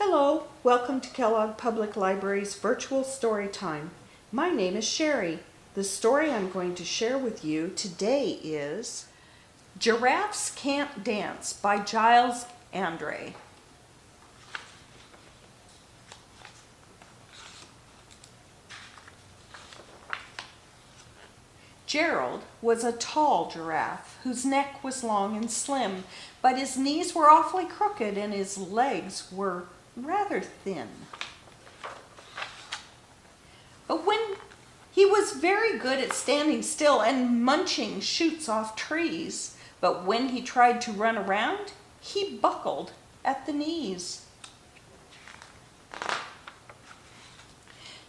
Hello, welcome to Kellogg Public Library's virtual story time. My name is Sherry. The story I'm going to share with you today is Giraffes Can't Dance by Giles Andreae. Gerald was a tall giraffe whose neck was long and slim, but his knees were awfully crooked and his legs were rather thin. But when he was very good at standing still and munching shoots off trees, but when he tried to run around, he buckled at the knees.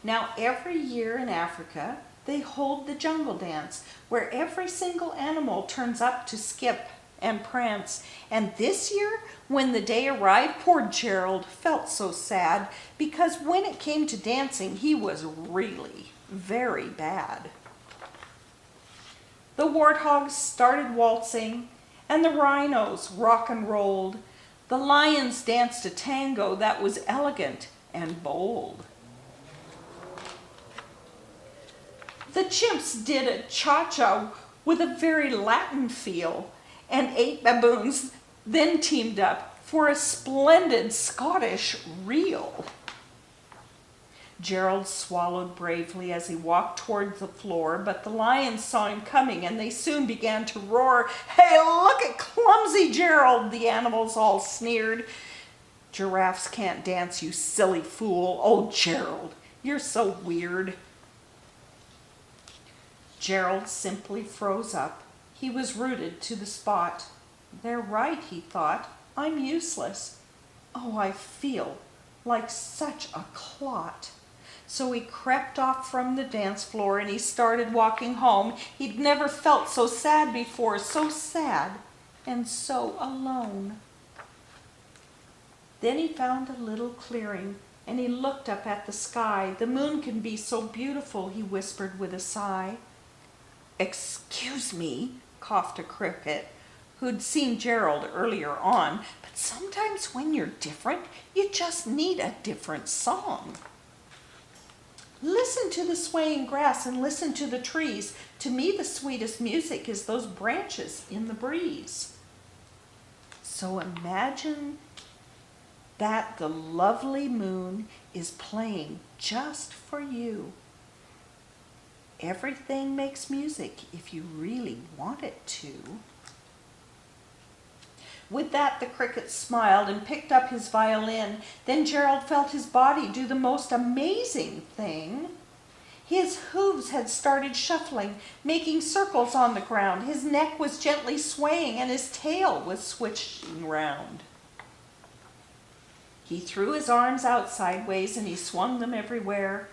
Now every year in Africa, they hold the jungle dance, where every single animal turns up to skip and prance. And this year, when the day arrived, poor Gerald felt so sad, because when it came to dancing, he was really very bad. The warthogs started waltzing, and the rhinos rock and rolled. The lions danced a tango that was elegant and bold. The chimps did a cha-cha with a very Latin feel, and 8 baboons then teamed up for a splendid Scottish reel. Gerald swallowed bravely as he walked toward the floor, but the lions saw him coming and they soon began to roar. "Hey, look at clumsy Gerald," the animals all sneered. "Giraffes can't dance, you silly fool. Oh, Gerald, you're so weird." Gerald simply froze up. He was rooted to the spot. "They're right," he thought. "I'm useless. Oh, I feel like such a clot." So he crept off from the dance floor and he started walking home. He'd never felt so sad before, so sad and so alone. Then he found a little clearing and he looked up at the sky. "The moon can be so beautiful," he whispered with a sigh. "Excuse me," coughed a cricket who'd seen Gerald earlier on, "but sometimes when you're different, you just need a different song. Listen to the swaying grass and listen to the trees. To me, the sweetest music is those branches in the breeze." So imagine that the lovely moon is playing just for you. Everything makes music if you really want it to. With that, the cricket smiled and picked up his violin. Then Gerald felt his body do the most amazing thing. His hooves had started shuffling, making circles on the ground. His neck was gently swaying and his tail was switching round. He threw his arms out sideways and he swung them everywhere.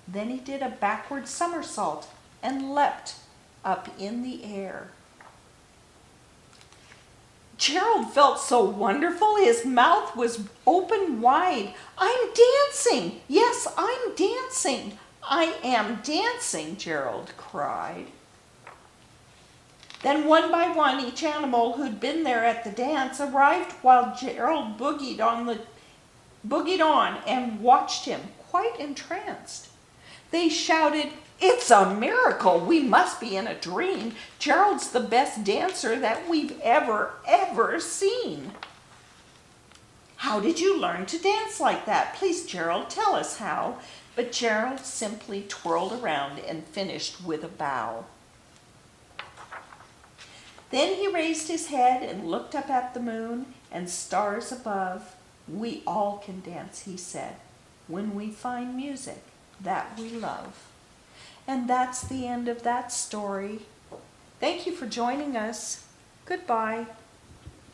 Then he did a backward somersault and leapt up in the air. Gerald felt so wonderful, his mouth was open wide. "I'm dancing! Yes, I'm dancing! I am dancing!" Gerald cried. Then one by one, each animal who'd been there at the dance arrived while Gerald boogied on and watched him, quite entranced. They shouted, "It's a miracle! We must be in a dream. Gerald's the best dancer that we've ever seen. How did you learn to dance like that? Please, Gerald, tell us how." But Gerald simply twirled around and finished with a bow. Then he raised his head and looked up at the moon and stars above. "We all can dance," he said, "when we find music that we love." And that's the end of that story. Thank you for joining us. Goodbye.